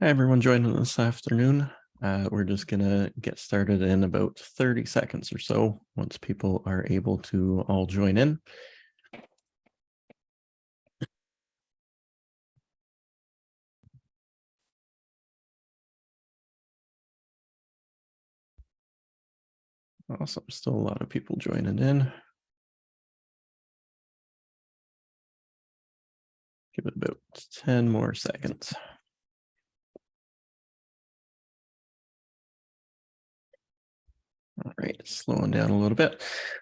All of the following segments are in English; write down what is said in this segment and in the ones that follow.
Hi, everyone joining this afternoon. We're just going to get started in about 30 seconds or so once people are able to all join in. Awesome. Still a lot of people joining in. Give it about 10 more seconds. All right, slowing down a little bit.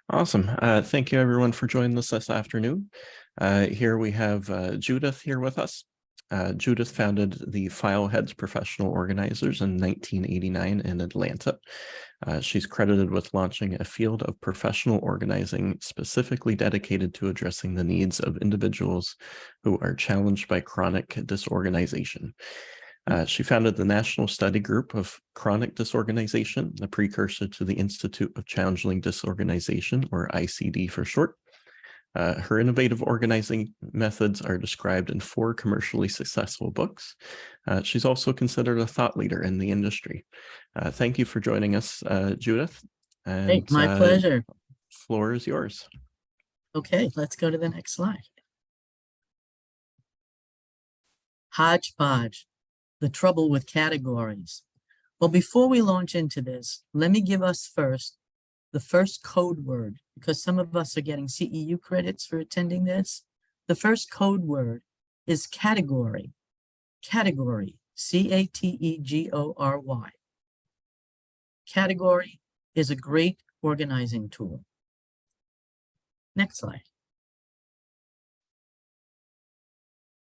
Awesome. Thank you, everyone, for joining us this afternoon. Here we have Judith here with us. Judith founded the Fileheads Professional Organizers in 1989 in Atlanta. She's credited with launching a field of professional organizing specifically dedicated to addressing the needs of individuals who are challenged by chronic disorganization. She founded the National Study Group of Chronic Disorganization, the precursor to the Institute of Challenging Disorganization, or ICD for short. Her innovative organizing methods are described in 4 commercially successful books. She's also considered a thought leader in the industry. Thank you for joining us, Judith. And Great, my pleasure. Floor is yours. Okay, let's go to the next slide. Hodge Podge, the trouble with categories. Well, before we launch into this, let me give us the first code word, because some of us are getting CEU credits for attending this. The first code word is category. Category, C-A-T-E-G-O-R-Y. Category is a great organizing tool. Next slide.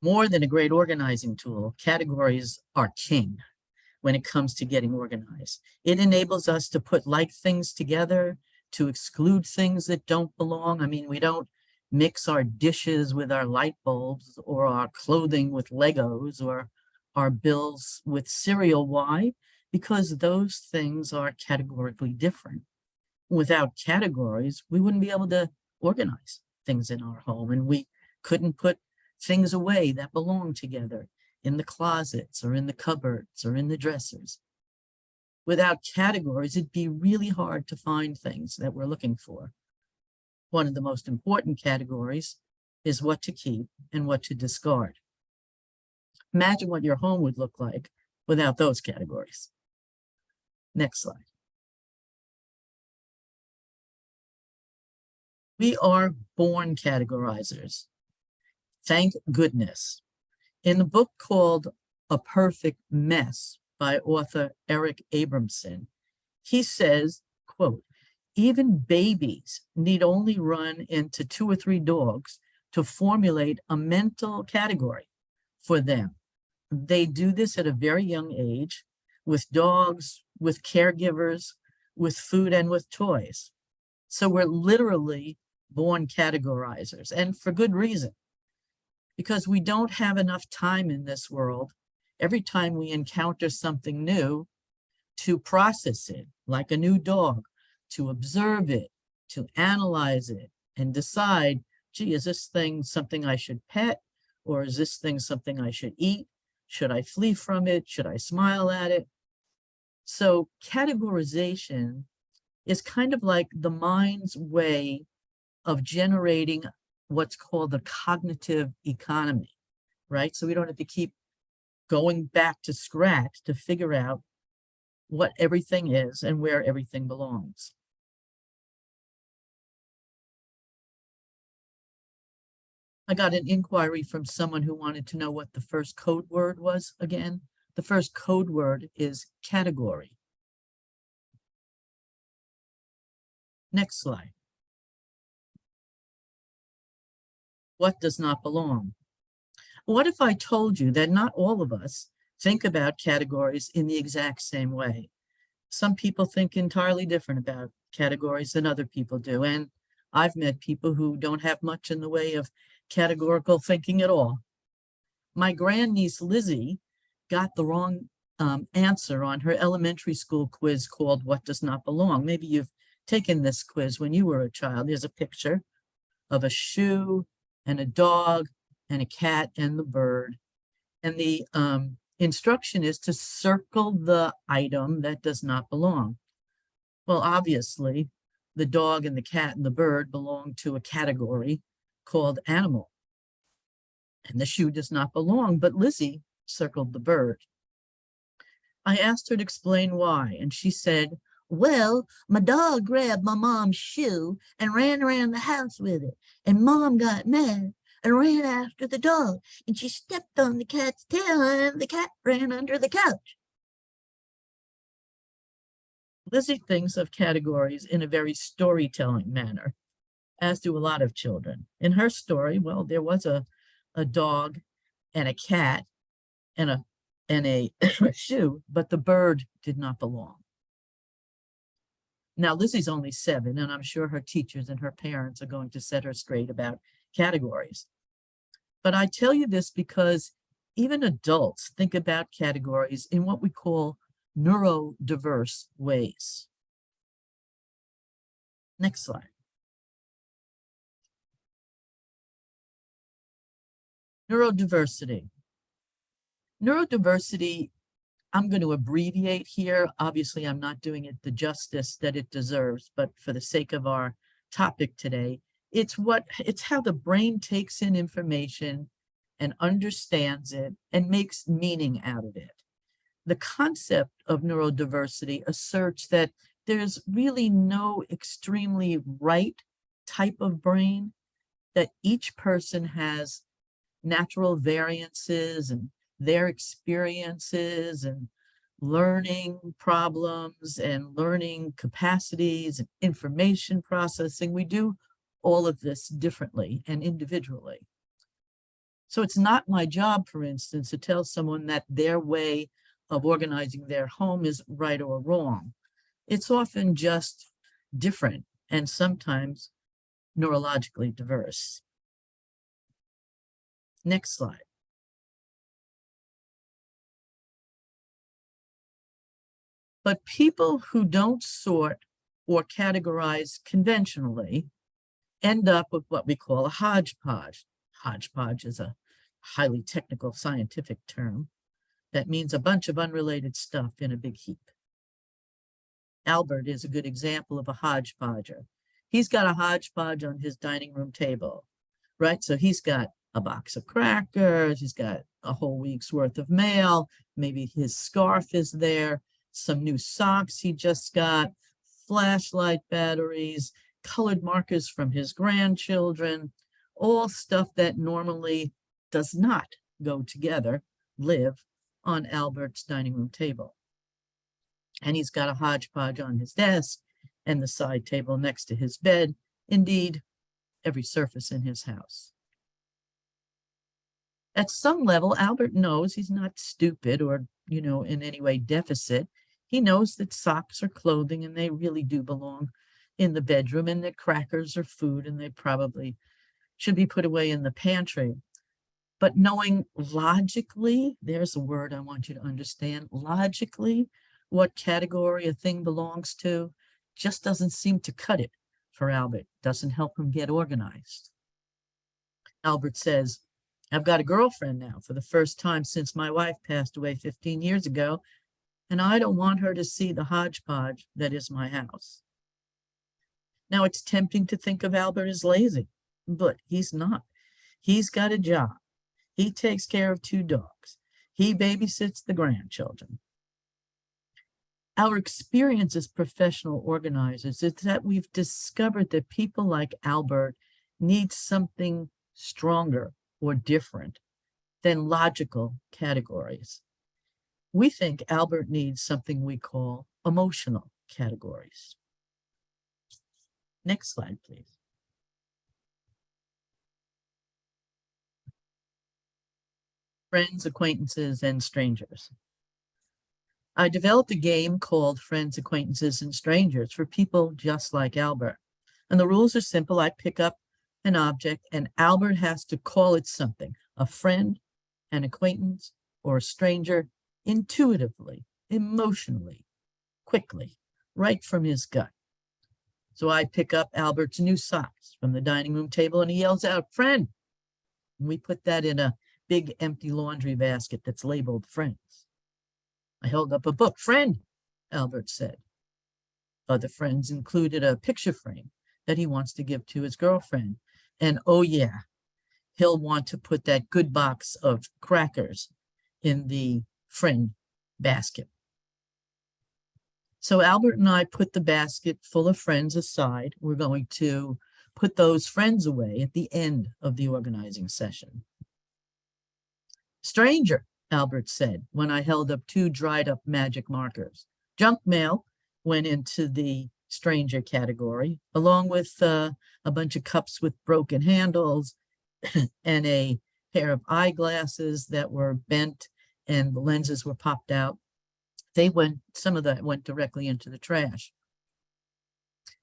More than a great organizing tool, categories are king when it comes to getting organized. It enables us to put like things together, to exclude things that don't belong. I mean, we don't mix our dishes with our light bulbs, or our clothing with Legos, or our bills with cereal. Why? Because those things are categorically different. Without categories, we wouldn't be able to organize things in our home, and we couldn't put things away that belong together in the closets or in the cupboards or in the dressers. Without categories, it'd be really hard to find things that we're looking for. One of the most important categories is what to keep and what to discard. Imagine what your home would look like without those categories. Next slide. We are born categorizers. Thank goodness. In the book called A Perfect Mess by author Eric Abramson, he says, quote, "Even babies need only run into 2 or 3 dogs to formulate a mental category for them. They do this at a very young age, with dogs, with caregivers, with food, and with toys." So we're literally born categorizers, and for good reason. Because we don't have enough time in this world, every time we encounter something new, to process it, like a new dog, to observe it, to analyze it, and decide, gee, is this thing something I should pet? Or is this thing something I should eat? Should I flee from it? Should I smile at it? So categorization is kind of like the mind's way of generating what's called the cognitive economy, right? So we don't have to keep going back to scratch to figure out what everything is and where everything belongs. I got an inquiry from someone who wanted to know what the first code word was again. The first code word is category. Next slide. What does not belong? What if I told you that not all of us think about categories in the exact same way? Some people think entirely different about categories than other people do. And I've met people who don't have much in the way of categorical thinking at all. My grandniece Lizzie got the wrong answer on her elementary school quiz called What Does Not Belong. Maybe you've taken this quiz when you were a child. There's a picture of a shoe and a dog and a cat and the bird. And the Instruction is to circle the item that does not belong. Well, obviously, the dog and the cat and the bird belong to a category called animal. And the shoe does not belong, but Lizzie circled the bird. I asked her to explain why, and she said, well, my dog grabbed my mom's shoe and ran around the house with it, and Mom got mad and ran after the dog, and she stepped on the cat's tail, and the cat ran under the couch. Lizzie thinks of categories in a very storytelling manner, as do a lot of children. In her story, well, there was a dog and a cat and a shoe, but the bird did not belong. Now, Lizzie's only 7, and I'm sure her teachers and her parents are going to set her straight about categories. But I tell you this because even adults think about categories in what we call neurodiverse ways. Next slide. Neurodiversity. Neurodiversity, I'm going to abbreviate here. Obviously, I'm not doing it the justice that it deserves, but for the sake of our topic today, it's how the brain takes in information and understands it and makes meaning out of it. The concept of neurodiversity asserts that there's really no extremely right type of brain, that each person has natural variances and their experiences and learning problems and learning capacities and information processing. We do all of this differently and individually. So it's not my job, for instance, to tell someone that their way of organizing their home is right or wrong. It's often just different and sometimes neurologically diverse. Next slide. But people who don't sort or categorize conventionally end up with what we call a hodgepodge. Hodgepodge is a highly technical scientific term that means a bunch of unrelated stuff in a big heap. Albert is a good example of a hodgepodger. He's got a hodgepodge on his dining room table, right? So he's got a box of crackers, he's got a whole week's worth of mail, maybe his scarf is there, some new socks he just got, flashlight batteries, colored markers from his grandchildren, all stuff that normally does not go together, live on Albert's dining room table. And he's got a hodgepodge on his desk and the side table next to his bed, indeed, every surface in his house. At some level, Albert knows he's not stupid or, in any way deficit. He knows that socks are clothing and they really do belong in the bedroom, and that crackers are food and they probably should be put away in the pantry. But knowing logically, there's a word I want you to understand, logically, what category a thing belongs to just doesn't seem to cut it for Albert, doesn't help him get organized. Albert says, I've got a girlfriend now for the first time since my wife passed away 15 years ago, and I don't want her to see the hodgepodge that is my house. Now, it's tempting to think of Albert as lazy, but he's not. He's got a job. He takes care of 2 dogs. He babysits the grandchildren. Our experience as professional organizers is that we've discovered that people like Albert need something stronger or different than logical categories. We think Albert needs something we call emotional categories. Next slide, please. Friends, acquaintances, and strangers. I developed a game called Friends, Acquaintances, and Strangers for people just like Albert. And the rules are simple. I pick up an object and Albert has to call it something, a friend, an acquaintance, or a stranger, intuitively, emotionally, quickly, right from his gut. So I pick up Albert's new socks from the dining room table and he yells out, friend. And we put that in a big empty laundry basket that's labeled friends. I held up a book. Friend, Albert said. Other friends included a picture frame that he wants to give to his girlfriend. And oh yeah, he'll want to put that good box of crackers in the friend basket. So Albert and I put the basket full of friends aside. We're going to put those friends away at the end of the organizing session. Stranger, Albert said, when I held up 2 dried up magic markers. Junk mail went into the stranger category, along with a bunch of cups with broken handles and a pair of eyeglasses that were bent and the lenses were popped out. Some of that went directly into the trash.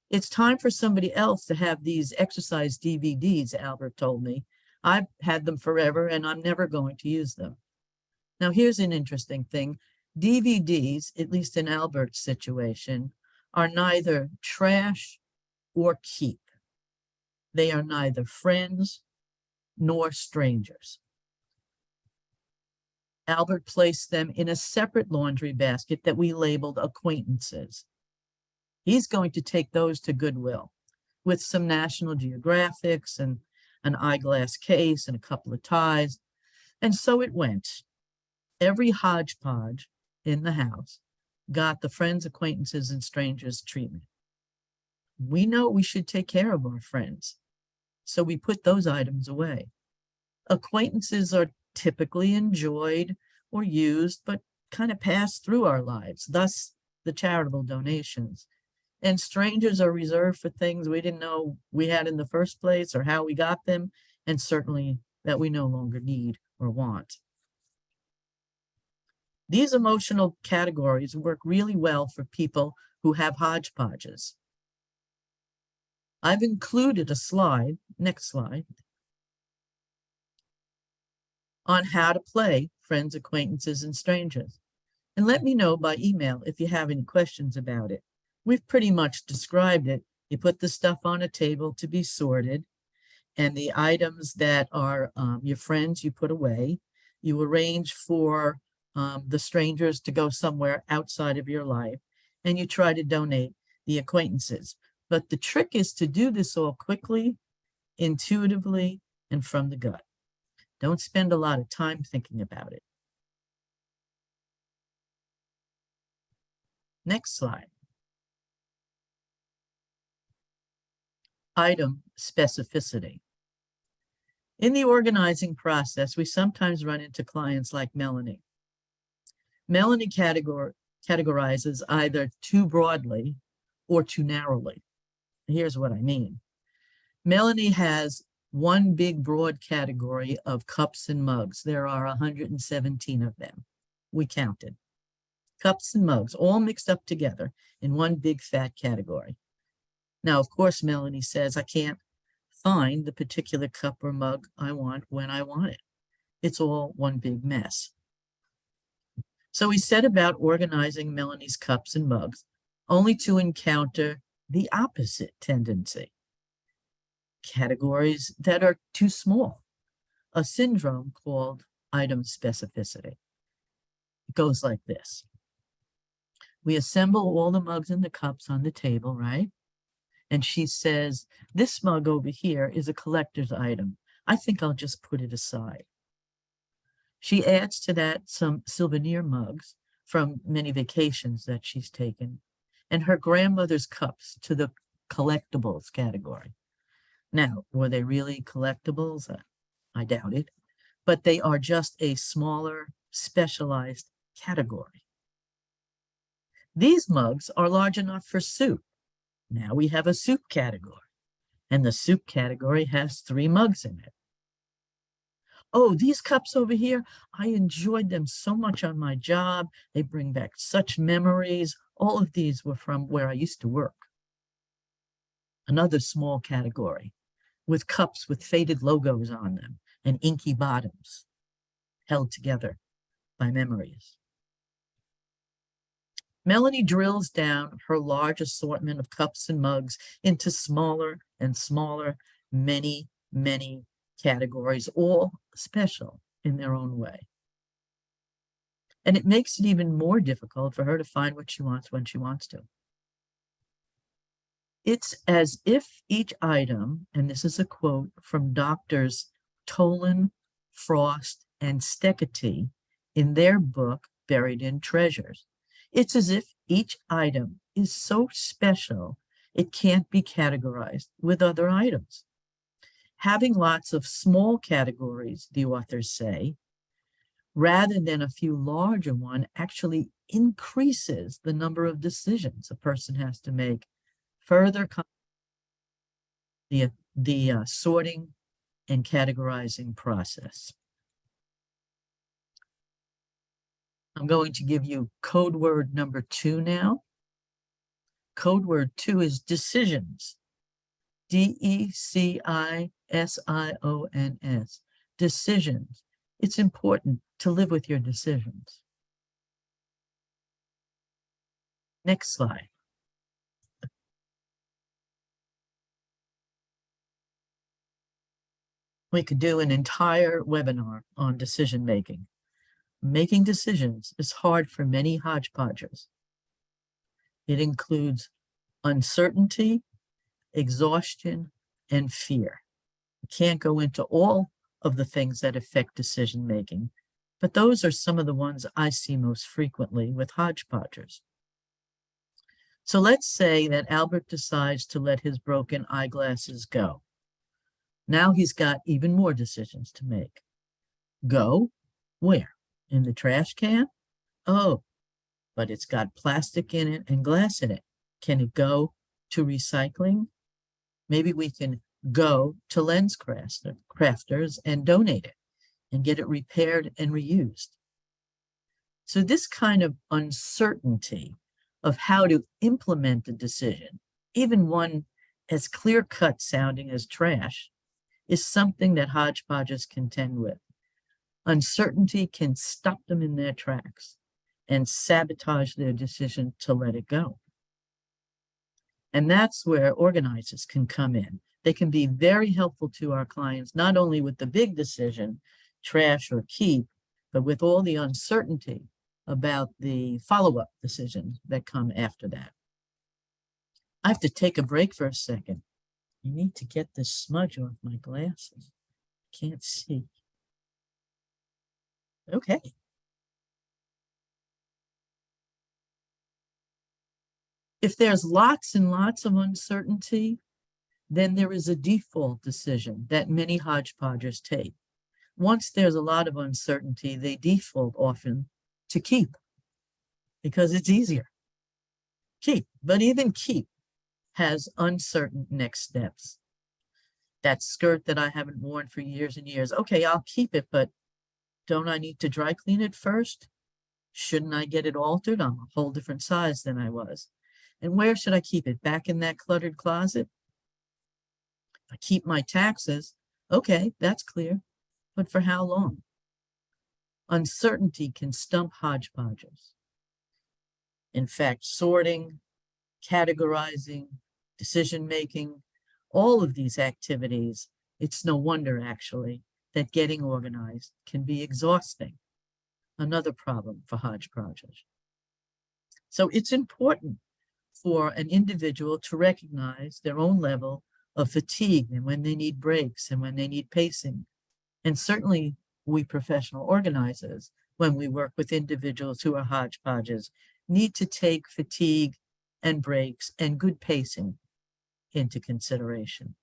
It's time for somebody else to have these exercise DVDs, Albert told me. I've had them forever and I'm never going to use them. Now, here's an interesting thing. DVDs, at least in Albert's situation, are neither trash or keep. They are neither friends nor strangers. Albert placed them in a separate laundry basket that we labeled acquaintances. He's going to take those to Goodwill with some National Geographics and an eyeglass case and a couple of ties. And so it went. Every hodgepodge in the house got the friends, acquaintances, and strangers treatment. We know we should take care of our friends, so we put those items away. Acquaintances are typically enjoyed or used, but kind of pass through our lives, thus the charitable donations. And strangers are reserved for things we didn't know we had in the first place or how we got them, and certainly that we no longer need or want. These emotional categories work really well for people who have hodgepodges. I've included a slide, next slide, on how to play friends, acquaintances, and strangers. And let me know by email if you have any questions about it. We've pretty much described it. You put the stuff on a table to be sorted, and the items that are your friends you put away. You arrange for the strangers to go somewhere outside of your life, and you try to donate the acquaintances. But the trick is to do this all quickly, intuitively, and from the gut. Don't spend a lot of time thinking about it. Next slide. Item specificity. In the organizing process, we sometimes run into clients like Melanie. Melanie categorizes either too broadly or too narrowly. Here's what I mean. Melanie has one big broad category of cups and mugs. There are 117 of them. We counted. Cups and mugs, all mixed up together in one big fat category. Now, of course, Melanie says, I can't find the particular cup or mug I want when I want it. It's all one big mess. So we set about organizing Melanie's cups and mugs, only to encounter the opposite tendency. Categories that are too small, a syndrome called item specificity. It goes like this. We assemble all the mugs and the cups on the table, right? And she says, this mug over here is a collector's item. I think I'll just put it aside. She adds to that some souvenir mugs from many vacations that she's taken, and her grandmother's cups to the collectibles category. Now, were they really collectibles? I doubt it, but they are just a smaller, specialized category. These mugs are large enough for soup. Now we have a soup category, and the soup category has 3 mugs in it. Oh, these cups over here, I enjoyed them so much on my job. They bring back such memories. All of these were from where I used to work. Another small category with cups with faded logos on them and inky bottoms held together by memories. Melanie drills down her large assortment of cups and mugs into smaller and smaller, many, many categories, all special in their own way. And it makes it even more difficult for her to find what she wants when she wants to. It's as if each item, and this is a quote from doctors Tolan, Frost, and Steketee in their book, Buried in Treasures. It's as if each item is so special, it can't be categorized with other items. Having lots of small categories, the authors say, rather than a few larger ones, actually increases the number of decisions a person has to make, further the sorting and categorizing process. I'm going to give you code word number 2 now. Code word 2 is decisions. D-E-C-I-S-I-O-N-S. Decisions. It's important to live with your decisions. Next slide. We could do an entire webinar on decision making. Making decisions is hard for many hodgepodgers. It includes uncertainty, exhaustion, and fear. I can't go into all of the things that affect decision making, but those are some of the ones I see most frequently with hodgepodgers. So let's say that Albert decides to let his broken eyeglasses go. Now he's got even more decisions to make. Go where? In the trash can? Oh, but it's got plastic in it and glass in it. Can it go to recycling? Maybe we can go to lens crafters and donate it and get it repaired and reused. So this kind of uncertainty of how to implement a decision, even one as clear-cut sounding as trash, is something that hodgepodges contend with. Uncertainty can stop them in their tracks and sabotage their decision to let it go. And that's where organizers can come in. They can be very helpful to our clients, not only with the big decision, trash or keep, but with all the uncertainty about the follow-up decisions that come after that. I have to take a break for a second. I need to get this smudge off my glasses. Can't see. Okay. If there's lots and lots of uncertainty, then there is a default decision that many hodgepodgers take. Once there's a lot of uncertainty, they default often to keep because it's easier. Keep, but even keep has uncertain next steps. That skirt that I haven't worn for years and years, okay, I'll keep it, but don't I need to dry clean it first? Shouldn't I get it altered? I'm a whole different size than I was. And where should I keep it? Back in that cluttered closet? If I keep my taxes, okay, that's clear, but for how long? Uncertainty can stump hodgepodges. In fact, sorting, categorizing, decision-making, all of these activities, it's no wonder actually that getting organized can be exhausting. Another problem for hodgepodges. So it's important for an individual to recognize their own level of fatigue and when they need breaks and when they need pacing. And certainly we professional organizers, when we work with individuals who are hodgepodges, need to take fatigue and breaks and good pacing into consideration.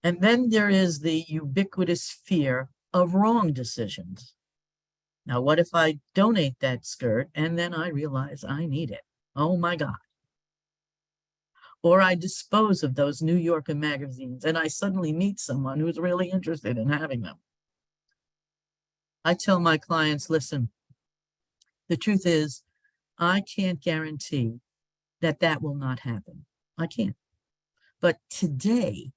And then there is the ubiquitous fear of wrong decisions. Now, what if I donate that skirt and then I realize I need it? Oh my God. Or I dispose of those New Yorker magazines and I suddenly meet someone who's really interested in having them. I tell my clients, listen, the truth is, I can't guarantee that that will not happen. I can't. But today,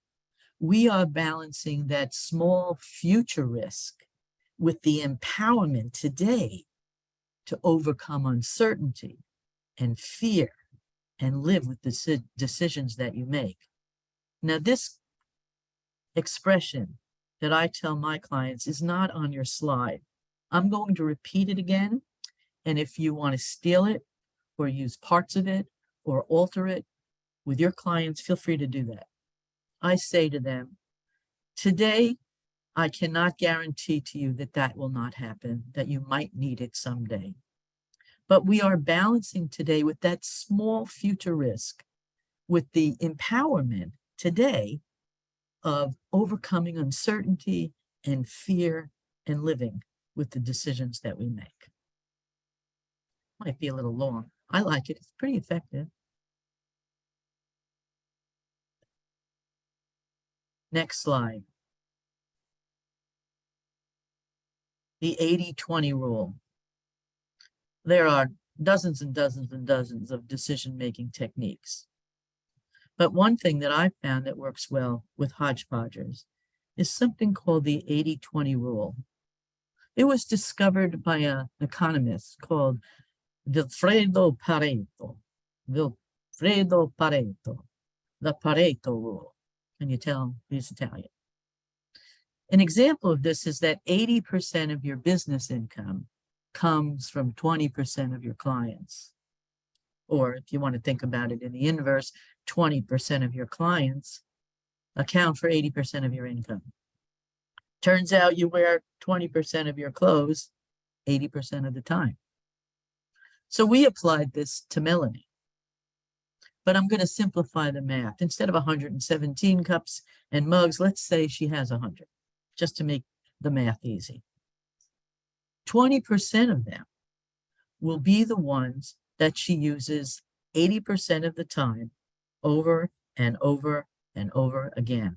we are balancing that small future risk with the empowerment today to overcome uncertainty and fear and live with the decisions that you make. Now, this expression that I tell my clients is not on your slide. I'm going to repeat it again. And if you want to steal it or use parts of it or alter it with your clients, feel free to do that. I say to them, today, I cannot guarantee to you that that will not happen, that you might need it someday. But we are balancing today with that small future risk, with the empowerment today of overcoming uncertainty and fear and living with the decisions that we make. Might be a little long. I like it. It's pretty effective. Next slide. The 80-20 rule. There are dozens and dozens and dozens of decision-making techniques. But one thing that I've found that works well with Hodge Podgers is something called the 80-20 rule. It was discovered by an economist called Vilfredo Pareto. Vilfredo Pareto, the Pareto rule. Can you tell he's Italian? An example of this is that 80% of your business income comes from 20% of your clients. Or if you want to think about it in the inverse, 20% of your clients account for 80% of your income. Turns out you wear 20% of your clothes 80% of the time. So we applied this to Melanie. But I'm going to simplify the math. Instead of 117 cups and mugs, let's say she has 100, just to make the math easy. 20% of them will be the ones that she uses 80% of the time over and over and over again.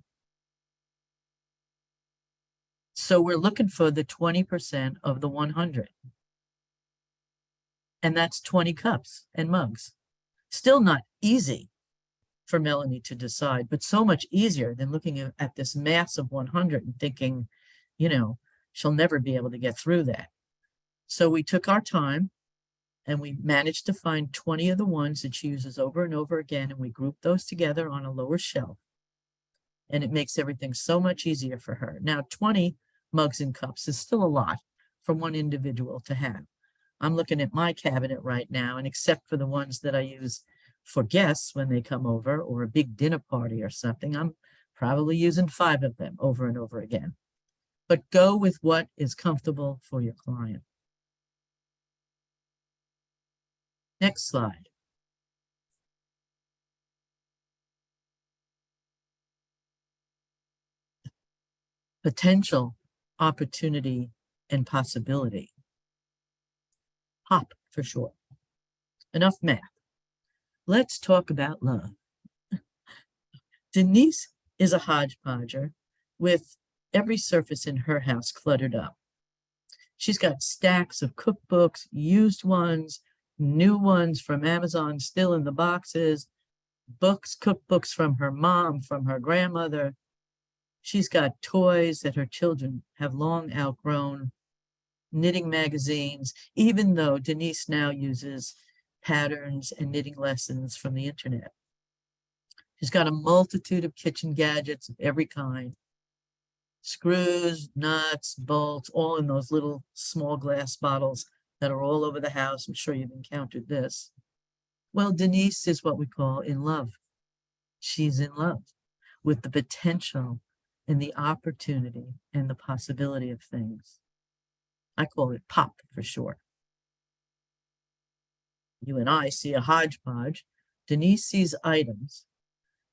So we're looking for the 20% of the 100. And that's 20 cups and mugs. Still not easy for Melanie to decide, but so much easier than looking at this mass of 100 and thinking, you know, she'll never be able to get through that. So we took our time and we managed to find 20 of the ones that she uses over and over again, and we grouped those together on a lower shelf. And it makes everything so much easier for her. Now, 20 mugs and cups is still a lot for one individual to have. I'm looking at my cabinet right now, and except for the ones that I use for guests when they come over or a big dinner party or something, I'm probably using 5 of them over and over again. But go with what is comfortable for your client. Next slide. Potential, opportunity, and possibility. HOP for short. Enough math. Let's talk about love. Denise is a hodgepodger with every surface in her house cluttered up. She's got stacks of cookbooks, used ones, new ones from Amazon still in the boxes, books, cookbooks from her mom, from her grandmother. She's got toys that her children have long outgrown, knitting magazines, even though Denise now uses patterns and knitting lessons from the internet. She's got a multitude of kitchen gadgets of every kind. Screws, nuts, bolts, all in those little small glass bottles that are all over the house. I'm sure you've encountered this. Well, Denise is what we call in love. She's in love with the potential and the opportunity and the possibility of things. I call it POP for short. You and I see a hodgepodge. Denise sees items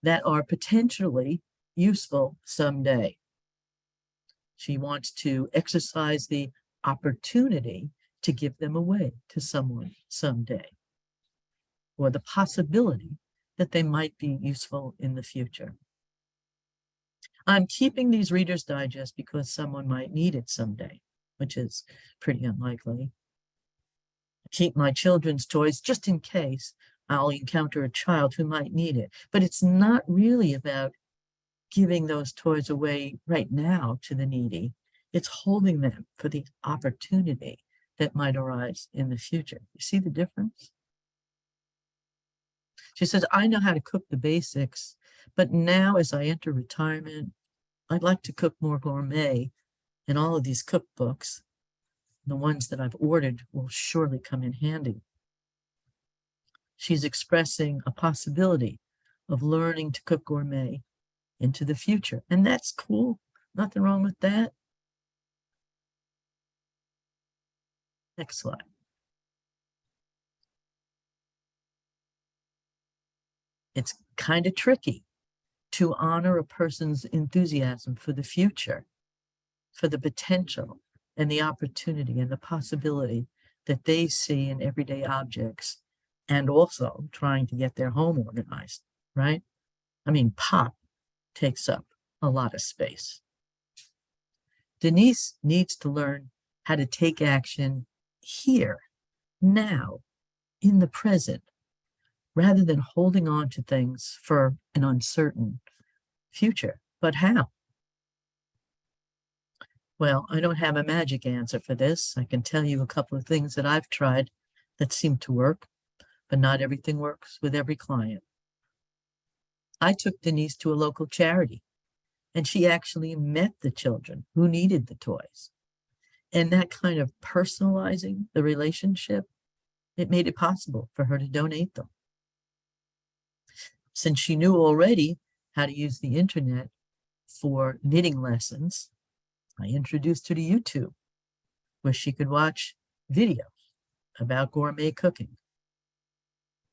that are potentially useful someday. She wants to exercise the opportunity to give them away to someone someday, or the possibility that they might be useful in the future. I'm keeping these Reader's Digest because someone might need it someday, which is pretty unlikely. I keep my children's toys just in case I'll encounter a child who might need it. But it's not really about giving those toys away right now to the needy. It's holding them for the opportunity that might arise in the future. You see the difference? She says, I know how to cook the basics, but now as I enter retirement, I'd like to cook more gourmet, and all of these cookbooks, the ones that I've ordered, will surely come in handy. She's expressing a possibility of learning to cook gourmet into the future, and that's cool. Nothing wrong with that. Next slide. It's kind of tricky to honor a person's enthusiasm for the future, for the potential and the opportunity and the possibility that they see in everyday objects, and also trying to get their home organized, right? I mean, pop takes up a lot of space. Denise needs to learn how to take action here, now, in the present, rather than holding on to things for an uncertain future. But how? Well, I don't have a magic answer for this. I can tell you a couple of things that I've tried that seem to work, but not everything works with every client. I took Denise to a local charity, and she actually met the children who needed the toys. And that kind of personalizing the relationship, it made it possible for her to donate them. Since she knew already how to use the internet for knitting lessons, I introduced her to YouTube, where she could watch videos about gourmet cooking.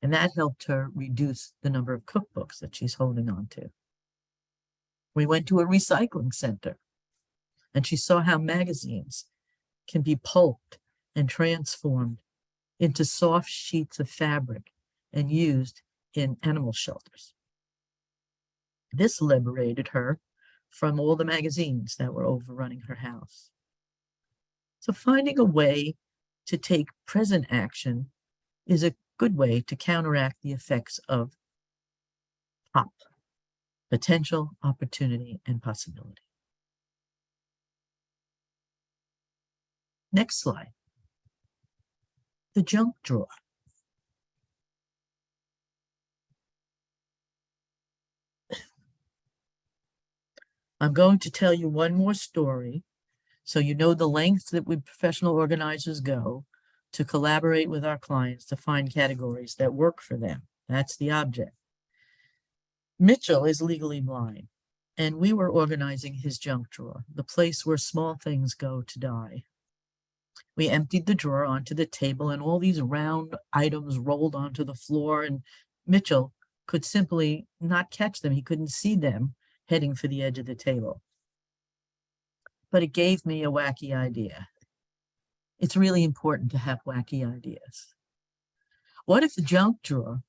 And that helped her reduce the number of cookbooks that she's holding on to. We went to a recycling center, and she saw how magazines can be pulped and transformed into soft sheets of fabric and used in animal shelters. This liberated her from all the magazines that were overrunning her house. So finding a way to take present action is a good way to counteract the effects of pop, potential, opportunity, and possibility. Next slide. The junk drawer. I'm going to tell you one more story so you know the lengths that we professional organizers go to collaborate with our clients to find categories that work for them. That's the object. Mitchell is legally blind, and we were organizing his junk drawer, the place where small things go to die. We emptied the drawer onto the table, and all these round items rolled onto the floor, and Mitchell could simply not catch them. He couldn't see them heading for the edge of the table. But it gave me a wacky idea. It's really important to have wacky ideas. What if the junk drawer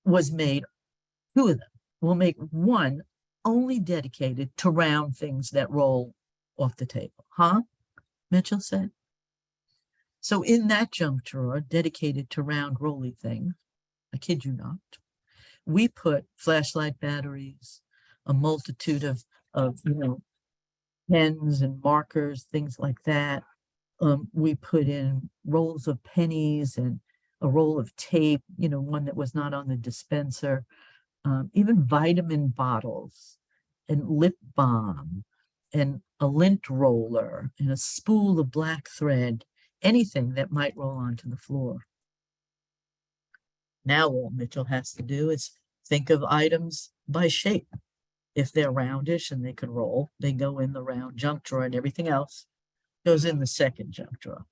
was made, two of them? We'll make one only dedicated to round things that roll off the table. Huh? Mitchell said. So in that junk drawer dedicated to round rolly things, I kid you not, we put flashlight batteries, a multitude of pens and markers, things like that. We put in rolls of pennies and a roll of tape, one that was not on the dispenser, even vitamin bottles and lip balm and a lint roller and a spool of black thread, anything that might roll onto the floor. Now all Mitchell has to do is think of items by shape. If they're roundish and they can roll, they go in the round junk drawer, and everything else goes in the second junk drawer.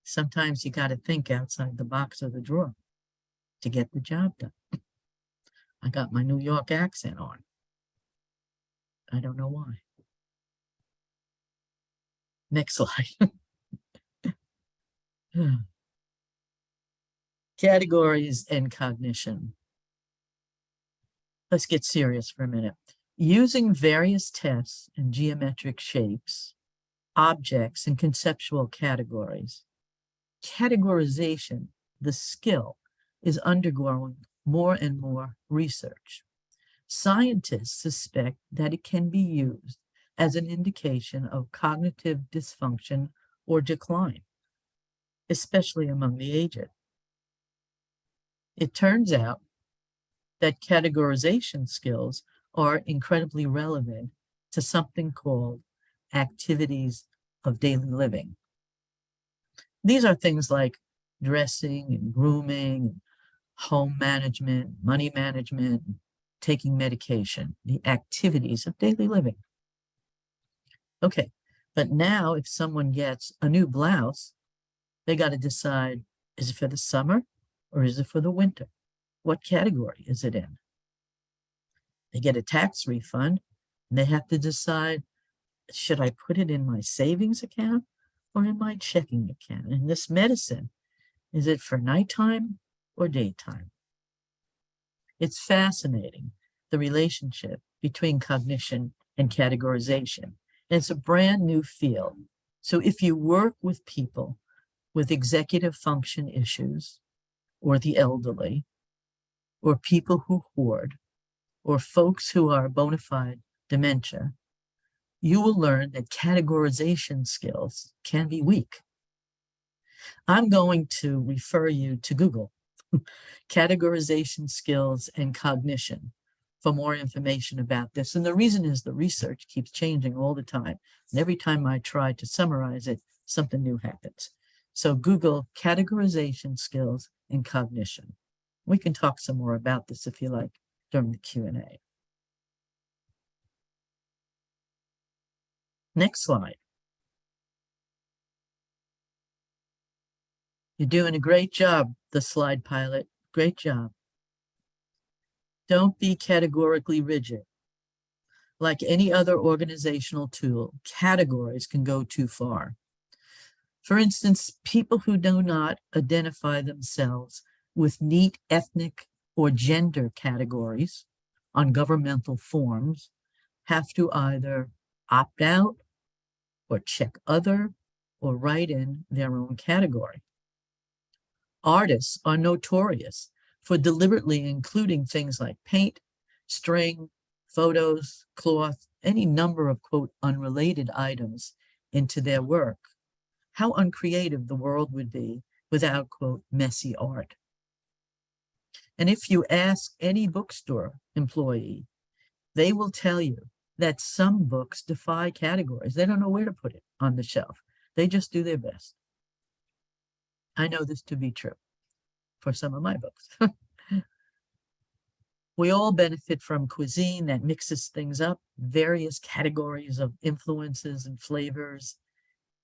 Sometimes you got to think outside the box of the drawer to get the job done. I got my New York accent on. I don't know why. Next slide. Categories and cognition. Let's get serious for a minute. Using various tests and geometric shapes, objects, and conceptual categories, categorization, the skill, is undergoing more and more research. Scientists suspect that it can be used as an indication of cognitive dysfunction or decline, especially among the aged. It turns out that categorization skills are incredibly relevant to something called activities of daily living. These are things like dressing and grooming, home management, money management, taking medication, the activities of daily living. Okay, but now if someone gets a new blouse, they got to decide, is it for the summer or is it for the winter? What category is it in? They get a tax refund and they have to decide, should I put it in my savings account or in my checking account? And this medicine, is it for nighttime or daytime? It's fascinating, the relationship between cognition and categorization. And it's a brand new field. So if you work with people with executive function issues, or the elderly, or people who hoard, or folks who are bona fide dementia, you will learn that categorization skills can be weak. I'm going to refer you to Google, categorization skills and cognition, for more information about this. And the reason is the research keeps changing all the time. And every time I try to summarize it, something new happens. So Google categorization skills and cognition. We can talk some more about this if you like during the Q&A. Next slide. You're doing a great job, the slide pilot. Great job. Don't be categorically rigid. Like any other organizational tool, categories can go too far. For instance, people who do not identify themselves with neat ethnic or gender categories on governmental forms have to either opt out or check other or write in their own category. Artists are notorious for deliberately including things like paint, string, photos, cloth, any number of, quote, unrelated items into their work. How uncreative the world would be without, quote, messy art. And if you ask any bookstore employee, they will tell you that some books defy categories. They don't know where to put it on the shelf. They just do their best. I know this to be true for some of my books. We all benefit from cuisine that mixes things up, various categories of influences and flavors,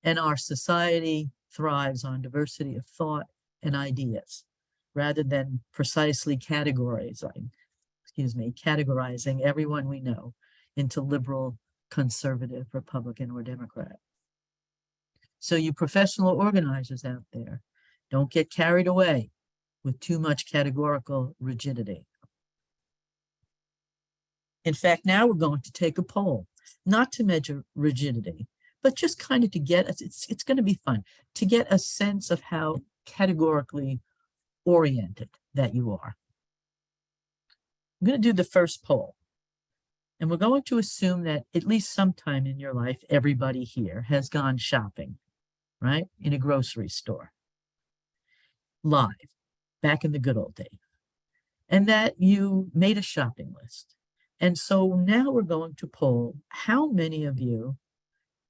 and our society thrives on diversity of thought and ideas, rather than precisely categorizing everyone we know into liberal, conservative, Republican, or Democrat. So you professional organizers out there, don't get carried away with too much categorical rigidity. In fact, now we're going to take a poll, not to measure rigidity, but just kind of to get us, it's going to be fun, to get a sense of how categorically oriented that you are. I'm going to do the first poll. And we're going to assume that at least sometime in your life, everybody here has gone shopping, right? In a grocery store. Live, back in the good old days. And that you made a shopping list. And so now we're going to poll how many of you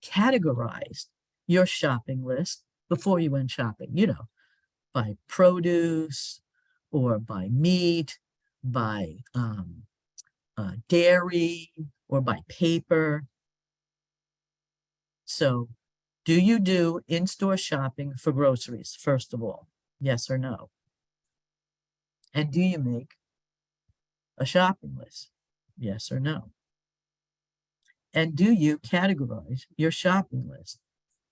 categorized your shopping list before you went shopping, you know, by produce or by meat, by dairy, or by paper. So do you do in-store shopping for groceries, first of all? Yes or no? And do you make a shopping list? Yes or no? And do you categorize your shopping list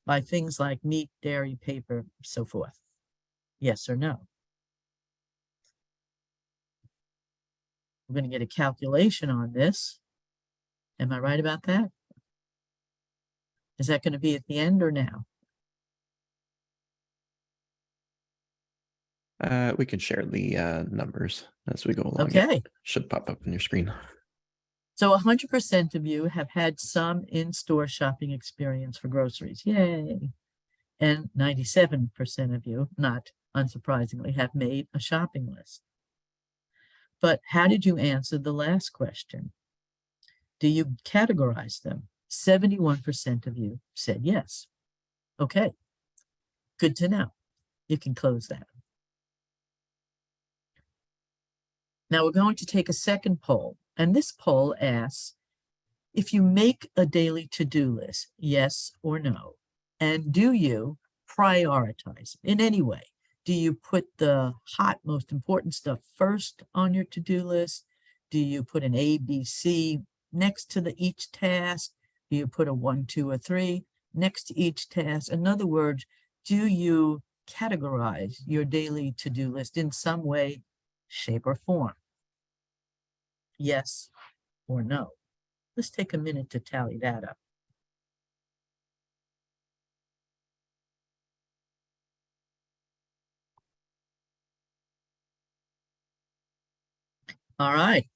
by things like meat, dairy, paper, so forth? Yes or no? We're going to get a calculation on this. Am I right about that? Is that going to be at the end or now? We can share the numbers as we go along. Okay. It should pop up on your screen. So 100% of you have had some in-store shopping experience for groceries. Yay. And 97% of you, not unsurprisingly, have made a shopping list. But how did you answer the last question? Do you categorize them? 71% of you said yes. Okay, good to know. You can close that. Now we're going to take a second poll, and this poll asks, if you make a daily to-do list, yes or no, and do you prioritize in any way? Do you put the hot, most important stuff first on your to-do list? Do you put an A, B, C next to each task? Do you put a 1, 2, or 3 next to each task? In other words, do you categorize your daily to-do list in some way, shape, or form? Yes or no? Let's take a minute to tally that up. All right.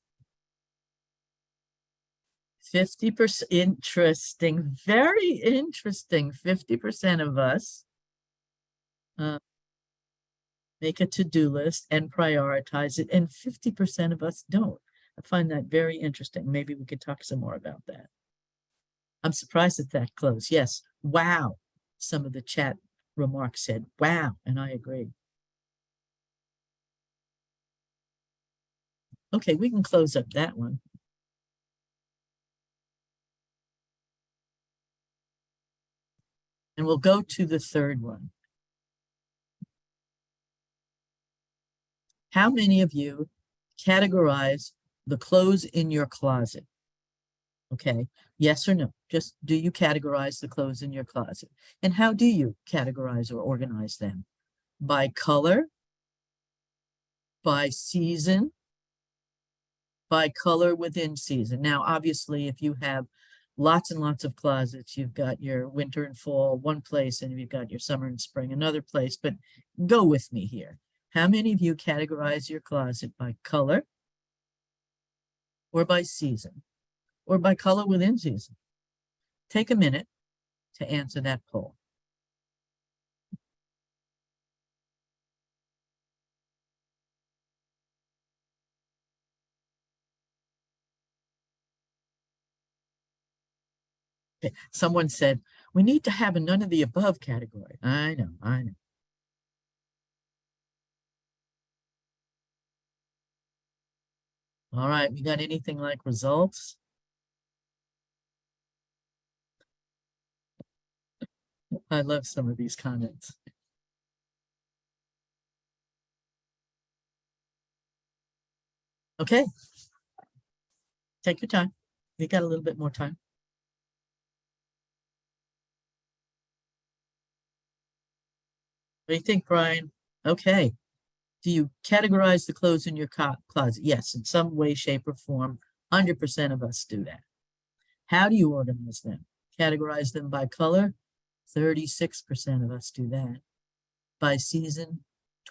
50%, interesting, very interesting. 50% of us make a to-do list and prioritize it, and 50% of us don't. I find that very interesting. Maybe we could talk some more about that. I'm surprised it's that close. Yes, wow. Some of the chat remarks said, wow, and I agree. Okay, we can close up that one. And we'll go to the third one. How many of you categorize the clothes in your closet? Okay, yes or no? Just do you categorize the clothes in your closet? And how do you categorize or organize them? By color, by season, by color within season. Now, obviously, if you have lots and lots of closets, you've got your winter and fall one place, and you've got your summer and spring another place, but go with me here. How many of you categorize your closet by color or by season or by color within season? Take a minute to answer that poll. Okay. Someone said, we need to have a none of the above category. I know, I know. All right, we got anything like results? I love some of these comments. Okay. Take your time. You got a little bit more time. What do you think, Brian? Okay. Do you categorize the clothes in your closet? Yes, in some way, shape, or form. 100% of us do that. How do you organize them? Categorize them by color? 36% of us do that. By season?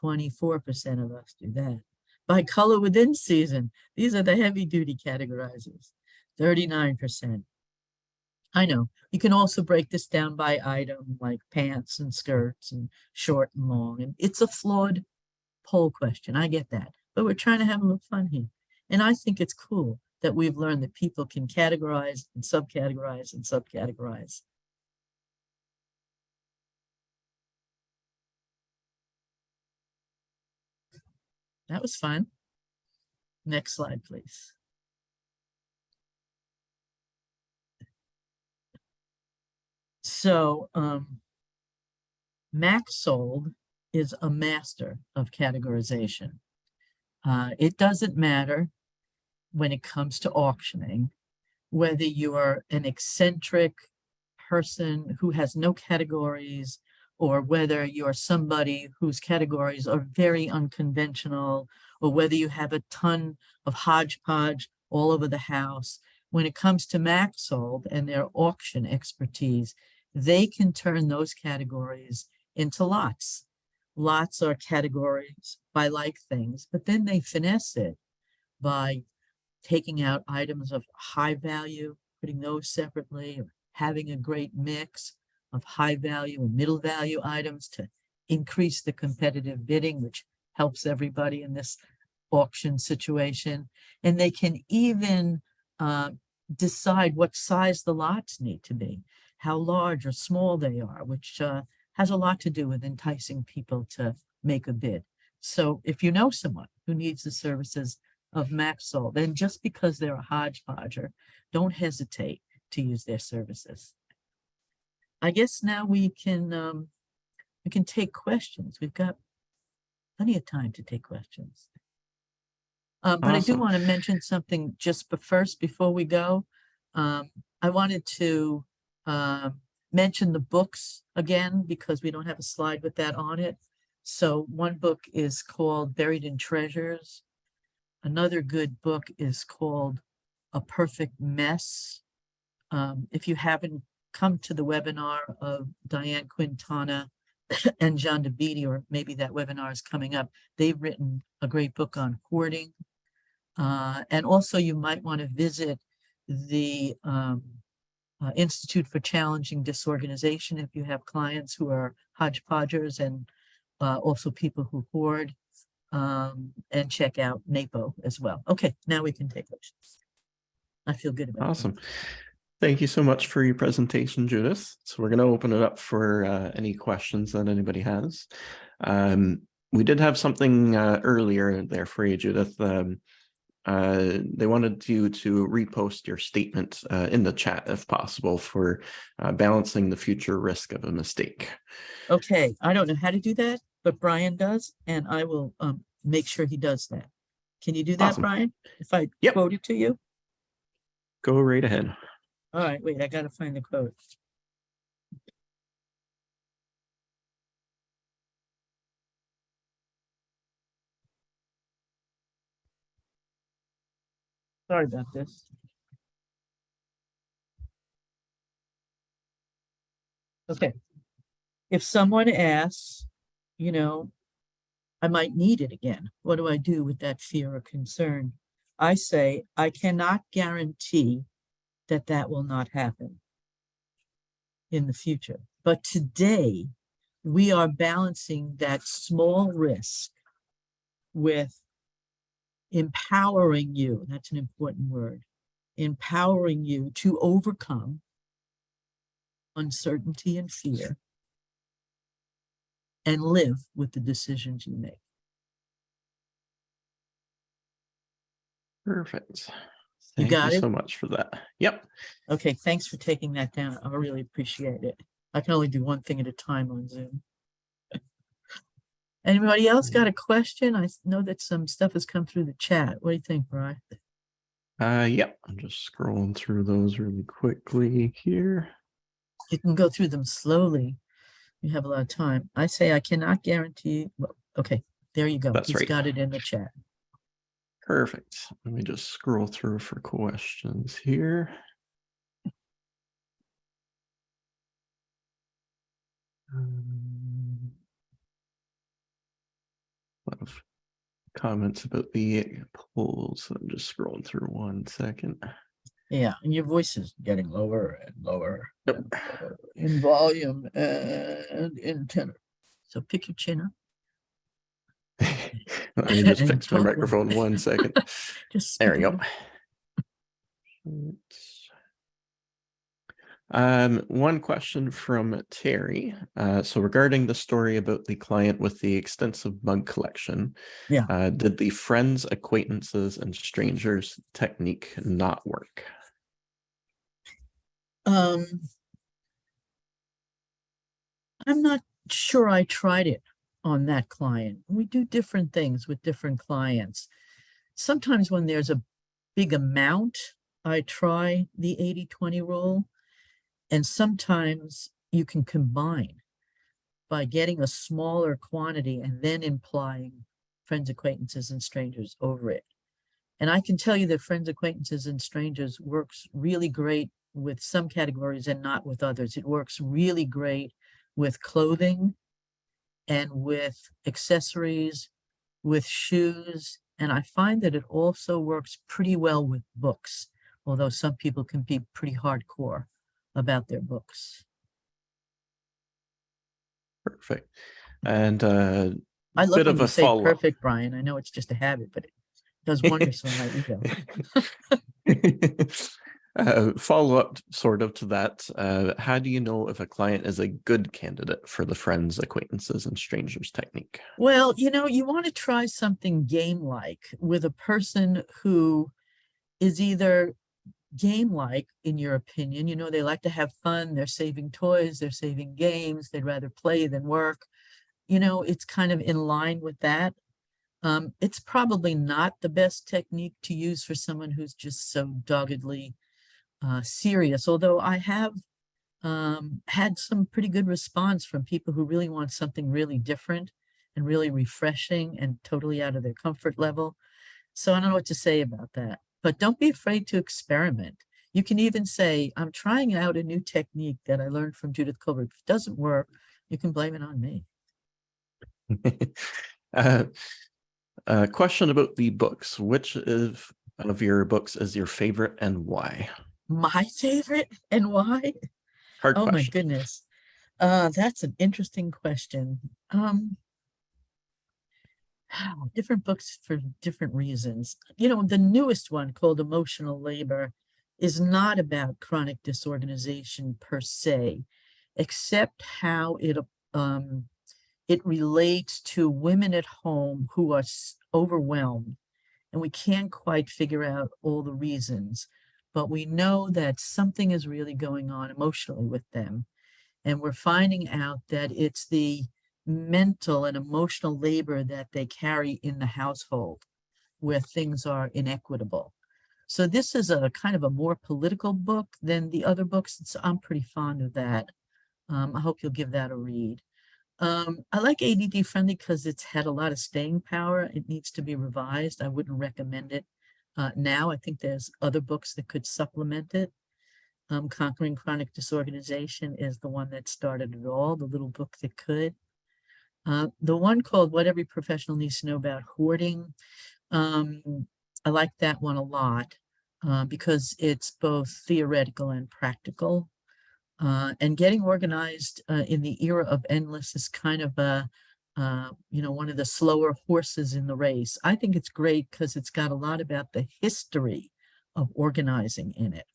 24% of us do that. By color within season? These are the heavy-duty categorizers. 39%. I know. You can also break this down by item, like pants and skirts and short and long. And it's a flawed poll question. I get that. But we're trying to have a little fun here. And I think it's cool that we've learned that people can categorize and subcategorize and subcategorize. That was fun. Next slide, please. So MaxSold is a master of categorization. It doesn't matter when it comes to auctioning, whether you're an eccentric person who has no categories, or whether you're somebody whose categories are very unconventional, or whether you have a ton of hodgepodge all over the house. When it comes to MaxSold and their auction expertise, they can turn those categories into lots. Lots are categories by like things, but then they finesse it by taking out items of high value, putting those separately, or having a great mix of high value and middle value items to increase the competitive bidding, which helps everybody in this auction situation. And they can even decide what size the lots need to be, how large or small they are, which has a lot to do with enticing people to make a bid. So if you know someone who needs the services of MaxSold, then just because they're a Hodge Podger, don't hesitate to use their services. I guess now we can take questions. We've got plenty of time to take questions. But I do Awesome. want to mention something just first before we go. I wanted to mention the books again because we don't have a slide with that on it. So one book is called Buried in Treasures. Another good book is called A Perfect Mess. If you haven't come to the webinar of Diane Quintana and John DeBeatty, or maybe that webinar is coming up, they've written a great book on hoarding. And also you might want to visit the Institute for Challenging Disorganization if you have clients who are hodgepodgers and also people who hoard, and check out NAPO as well. Okay, now we can take questions. I feel good about Awesome. that. Thank you so much for your presentation, Judith. So we're going to open it up for any questions that anybody has. We did have something earlier there for you, Judith. They wanted you to repost your statement in the chat if possible for balancing the future risk of a mistake. Okay, I don't know how to do that, but Brian does, and I will make sure he does that. Can you do that, Awesome. Brian? If I Yep. quote it to you? Go right ahead. All right, wait, I gotta find the quote. Sorry about this. Okay. If someone asks, you know, I might need it again. What do I do with that fear or concern? I say, I cannot guarantee that that will not happen in the future. But today, we are balancing that small risk with empowering you. That's an important word. Empowering you to overcome uncertainty and fear and live with the decisions you make. Perfect. You Thank got you it? so much for that. Yep. Okay, thanks for taking that down. I really appreciate it. I can only do one thing at a time on Zoom. Anybody else got a question? I know that some stuff has come through the chat. What do you think, Brian? Yep. I'm just scrolling through those really quickly here. You can go through them slowly. You have a lot of time. I say I cannot guarantee. Well, okay, there you go. That's He's right. got it in the chat. Perfect. Let me just scroll through for questions here. A lot of comments about the polls. I'm just scrolling through one second. Yeah, and your voice is getting lower and lower, Yep. and lower in volume and in tenor. So pick your chin up. Let me just And fix my talk microphone loud. one second. Just There we speak go. louder. One question from Terry. So regarding the story about the client with the extensive mug collection, Yeah. did the friends, acquaintances, and strangers technique not work? I'm not sure I tried it on that client. We do different things with different clients. Sometimes when there's a big amount, I try the 80-20 rule. And sometimes you can combine by getting a smaller quantity and then implying friends, acquaintances, and strangers over it. And I can tell you that friends, acquaintances, and strangers works really great with some categories and not with others. It works really great with clothing and with accessories, with shoes. And I find that it also works pretty well with books, although some people can be pretty hardcore about their books. Perfect. And I love bit when of you a say follow-up. perfect, Brian. I know it's just a habit, but it does wonders for my ego. Follow up sort of to that. How do you know if a client is a good candidate for the friends, acquaintances, and strangers technique? Well, you want to try something game-like with a person who is either game-like, in your opinion. They like to have fun, they're saving toys, they're saving games, they'd rather play than work. It's kind of in line with that. It's probably not the best technique to use for someone who's just so doggedly serious, although I have had some pretty good response from people who really want something really different and really refreshing and totally out of their comfort level. So I don't know what to say about that, but don't be afraid to experiment. You can even say, I'm trying out a new technique that I learned from Judith Colbert. If it doesn't work, you can blame it on me. Question about the books. Which of your books is your favorite and why? My favorite and why? Hard Oh my question. goodness. That's an interesting question. Different books for different reasons. The newest one, called Emotional Labor, is not about chronic disorganization per se, except how it relates to women at home who are overwhelmed, and we can't quite figure out all the reasons, but we know that something is really going on emotionally with them. And we're finding out that it's the mental and emotional labor that they carry in the household where things are inequitable. So this is a kind of a more political book than the other books. I'm pretty fond of that. I hope you'll give that a read. I like ADD Friendly because it's had a lot of staying power. It needs to be revised. I wouldn't recommend it now. I think there's other books that could supplement it. Conquering Chronic Disorganization is the one that started it all, the little book that could. The one called What Every Professional Needs to Know About Hoarding, I like that one a lot because it's both theoretical and practical. And getting organized in the era of endless is kind of one of the slower horses in the race. I think it's great because it's got a lot about the history of organizing in it.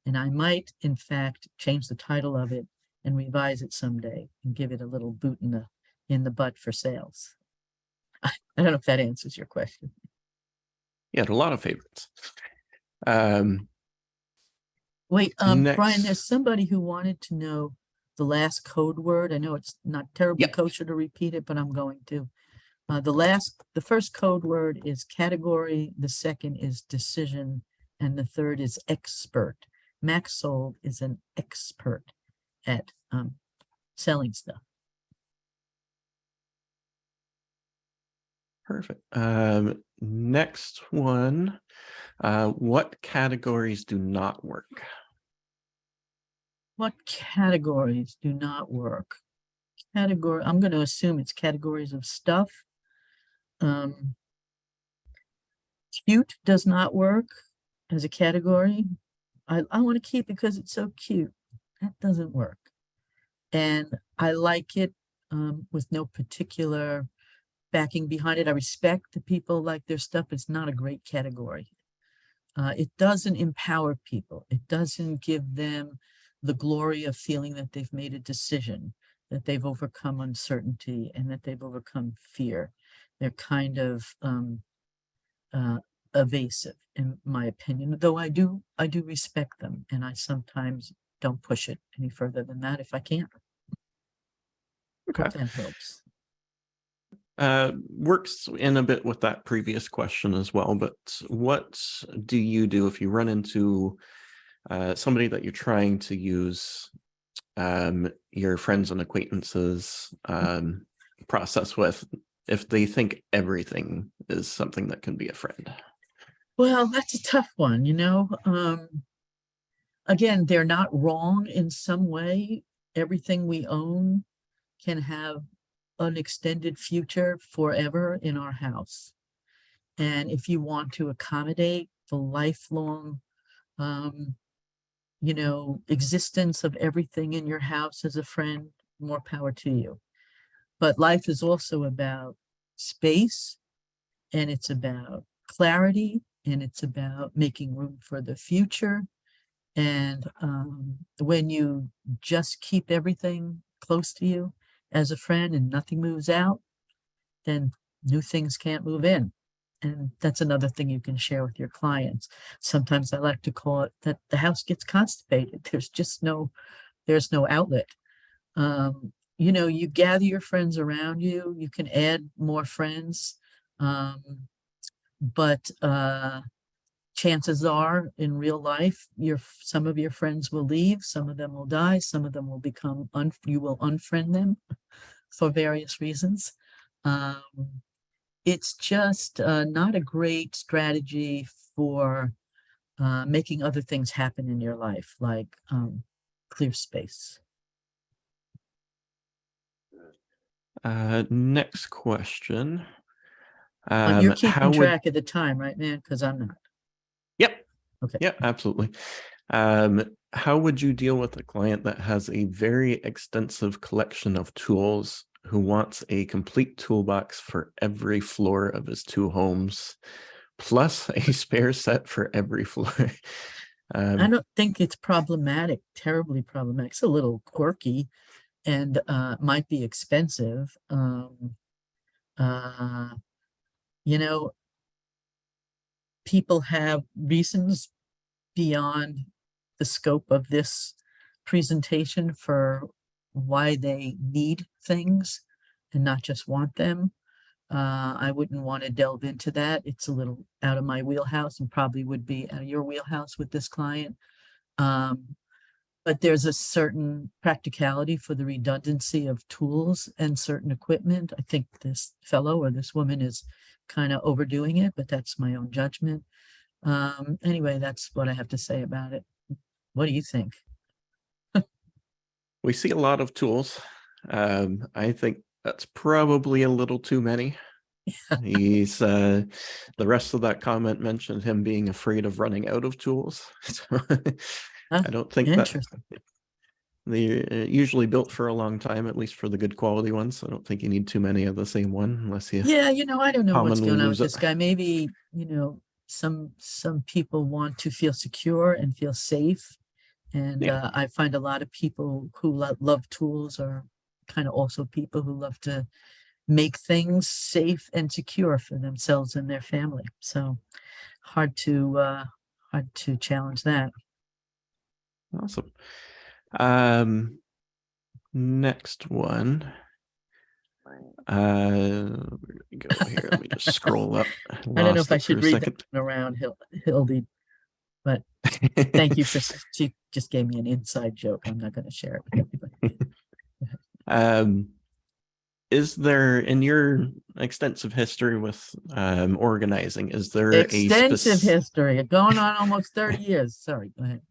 And I might, in fact, change the title of it and revise it someday and give it a little boot in the butt for sales. I don't know if that answers your question. You had a lot of favorites. Wait, Next. Brian, there's somebody who wanted to know the last code word. I know it's not terribly kosher to repeat it, but I'm going to. The first code word is category, the second is decision, and the third is expert. MaxSold is an expert at selling stuff. Perfect. Next one. What categories do not work? What categories do not work? I'm going to assume it's categories of stuff. Cute does not work as a category. I want to keep it because it's so cute. That doesn't work. And I like it with no particular backing behind it. I respect the people like their stuff. It's not a great category. It doesn't empower people. It doesn't give them the glory of feeling that they've made a decision, that they've overcome uncertainty, and that they've overcome fear. They're kind of evasive, in my opinion, though I do respect them, and I sometimes don't push it any further than that if I can. Okay. Hope that helps. Works in a bit with that previous question as well, but what do you do if you run into somebody that you're trying to use your friends and acquaintances process with, if they think everything is something that can be a friend? Well, that's a tough one, again, they're not wrong in some way. Everything we own can have an extended future forever in our house. And if you want to accommodate the lifelong, existence of everything in your house as a friend, more power to you. But life is also about space, and it's about clarity, and it's about making room for the future. And when you just keep everything close to you as a friend and nothing moves out, then new things can't move in. And that's another thing you can share with your clients. Sometimes I like to call it that the house gets constipated. There's no outlet. You gather your friends around you, you can add more friends. But chances are in real life, some of your friends will leave, some of them will die, some of them will you will unfriend them for various reasons. It's just not a great strategy for making other things happen in your life, like clear space. Next question. You're keeping How would track of the time, right, man? Because I'm not. Yep. Okay. Yeah, absolutely. How would you deal with a client that has a very extensive collection of tools who wants a complete toolbox for every floor of his 2 homes, plus a spare set for every floor? I don't think it's problematic, terribly problematic. It's a little quirky and might be expensive. Uh, you know, people have reasons beyond the scope of this presentation for why they need things and not just want them. I wouldn't want to delve into that. It's a little out of my wheelhouse and probably would be out of your wheelhouse with this client. But there's a certain practicality for the redundancy of tools and certain equipment. I think this fellow or this woman is kind of overdoing it, but that's my own judgment. Anyway, that's what I have to say about it. What do you think? We see a lot of tools. I think that's probably a little too many. He's the rest of that comment mentioned him being afraid of running out of tools. So I don't think that Interesting. they're usually built for a long time, at least for the good quality ones. I don't think you need too many of the same one unless you Yeah, I don't know what's commonly going on with lose it. this guy. Maybe, some people want to feel secure and feel safe. And Yeah. I find a lot of people who love tools are kind of also people who love to make things safe and secure for themselves and their family. So hard to challenge that. Awesome. Next one. Where do we go here? Let me just scroll up. I don't know if Lost I it for should a read that second. one around Hildy, but thank you she just gave me an inside joke. I'm not going to share it with everybody. Is there, in your extensive history with organizing, is there a Extensive history going on almost 30 years. Sorry, go ahead.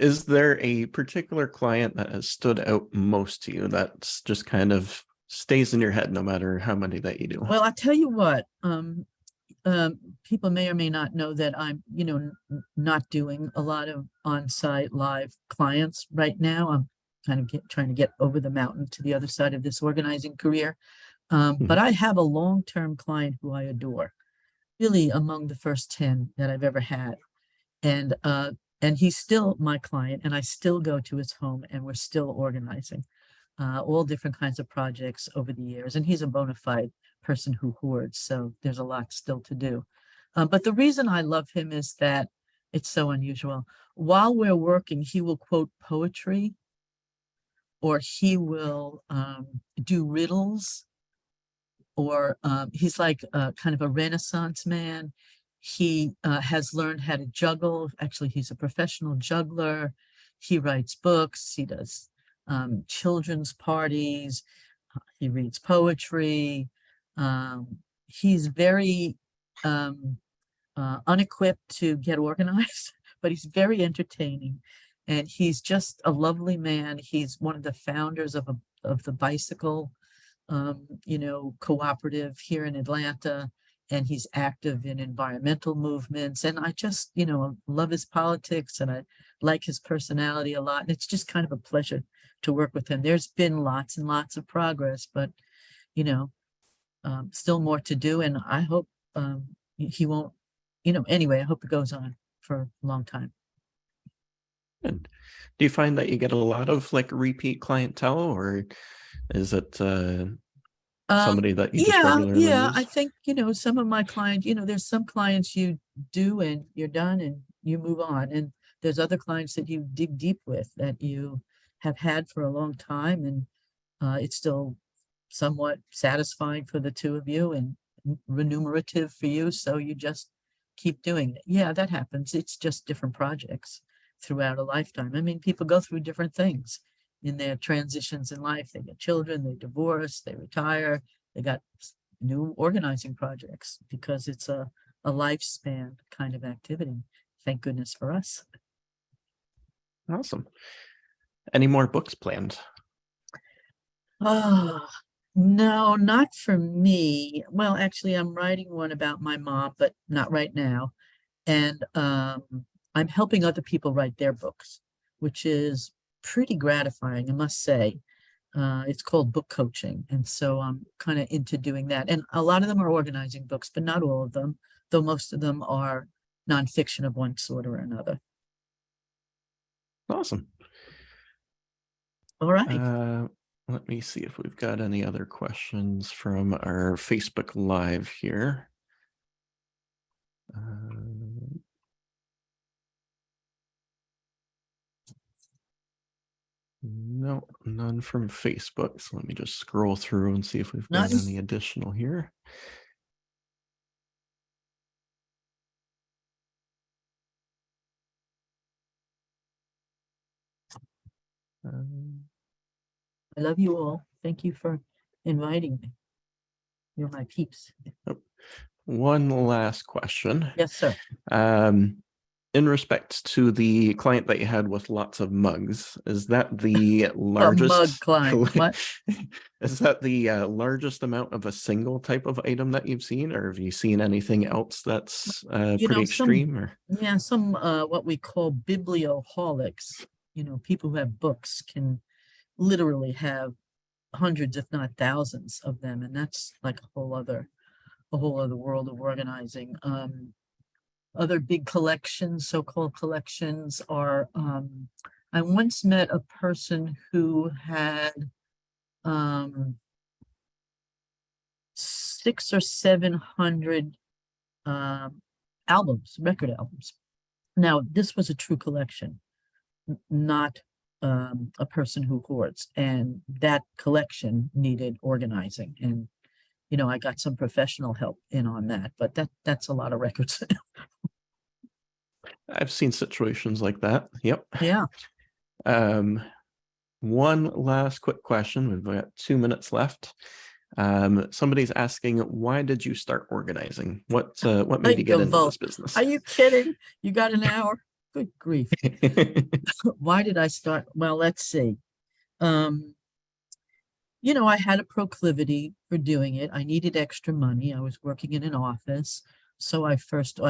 Is there a particular client that has stood out most to you that's just kind of stays in your head no matter how many that you do? Well, I'll tell you what, people may or may not know that I'm, not doing a lot of on-site live clients right now. I'm kind of trying to get over the mountain to the other side of this organizing career. But I have a long-term client who I adore, really among the first 10 that I've ever had. And he's still my client, and I still go to his home, and we're still organizing all different kinds of projects over the years. And he's a bona fide person who hoards, so there's a lot still to do. But the reason I love him is that it's so unusual. While we're working, he will quote poetry, or he will do riddles, or he's like kind of a Renaissance man. He has learned how to juggle. Actually, he's a professional juggler. He writes books. He does children's parties. He reads poetry. He's very unequipped to get organized, but he's very entertaining. And he's just a lovely man. He's one of the founders of the bicycle cooperative here in Atlanta, and he's active in environmental movements. And I just, love his politics, and I like his personality a lot. And it's just kind of a pleasure to work with him. There's been lots and lots of progress, but, still more to do. And I hope he won't, anyway, I hope it goes on for a long time. And do you find that you get a lot of like repeat clientele, or is it somebody that you just regularly Yeah, I use? think, some of my clients, there's some clients you do and you're done and you move on. And there's other clients that you dig deep with that you have had for a long time, and it's still somewhat satisfying for the two of you and remunerative for you. So you just keep doing it. Yeah, that happens. It's just different projects throughout a lifetime. I mean, people go through different things in their transitions in life. They get children, they divorce, they retire, they got new organizing projects because it's a lifespan kind of activity. Thank goodness for us. Awesome. Any more books planned? Oh, no, not for me. Well, actually, I'm writing one about my mom, but not right now. And I'm helping other people write their books, which is pretty gratifying, I must say. It's called book coaching. And so I'm kind of into doing that. And a lot of them are organizing books, but not all of them, though most of them are nonfiction of one sort or another. Awesome. All right. Let me see if we've got any other questions from our Facebook Live here. No, none from Facebook. So let me just scroll through and see if we've got None. any additional here. I love you all. Thank you for inviting me. You're my peeps. One last question. Yes, sir. In respect to the client that you had with lots of mugs, is that the A largest mug client. What? is that the largest amount of a single type of item that you've seen, or have you seen anything else that's pretty extreme? Or Some what we call biblioholics, people who have books can literally have hundreds, if not thousands of them. And that's like a whole other world of organizing. Other big collections, so-called collections are, I once met a person who had 600 or 700 albums, record albums. Now, this was a true collection, not a person who hoards, and that collection needed organizing. And I got some professional help in on that, but that's a lot of records. I've seen situations like that. Yep. Yeah. One last quick question. We've got 2 minutes left. Somebody's asking, why did you start organizing? What made you get into this business? Are you kidding? You got an hour? Good grief. Why did I start? Well, let's see. I had a proclivity for doing it. I needed extra money. I was working in an office. So I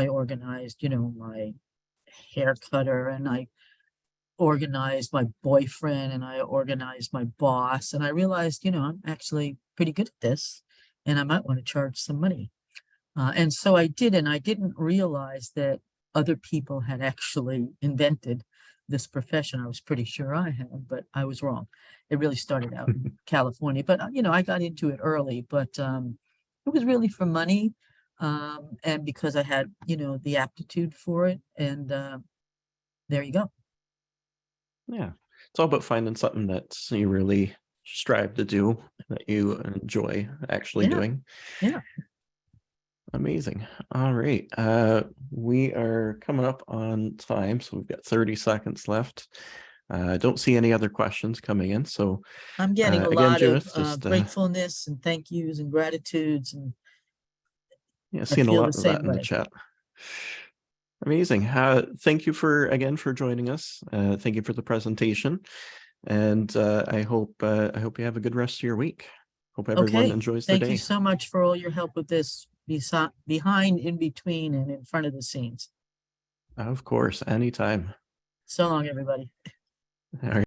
organized, my hair cutter, and I organized my boyfriend, and I organized my boss. And I realized, I'm actually pretty good at this and I might want to charge some money. And so I did, and I didn't realize that other people had actually invented this profession. I was pretty sure I had, but I was wrong. It really started out in California, but I got into it early, but it was really for money, and because I had, the aptitude for it, and there you go. Yeah, it's all about finding something that you really strive to do, that you enjoy actually Yeah. doing. Yeah. Amazing. All right. We are coming up on time, so we've got 30 seconds left. I don't see any other questions coming in. So I'm getting a again, lot of Judith, just gratefulness and thank yous and gratitudes, and yeah, I seeing a feel the lot of that same in the way. chat. Amazing. Thank you again for joining us. Thank you for the presentation. And I hope you have a good rest of your week. Hope everyone Okay. enjoys their Thank you day. so much for all your help with this, behind, in between, and in front of the scenes. Of course, anytime. So long, everybody. All right.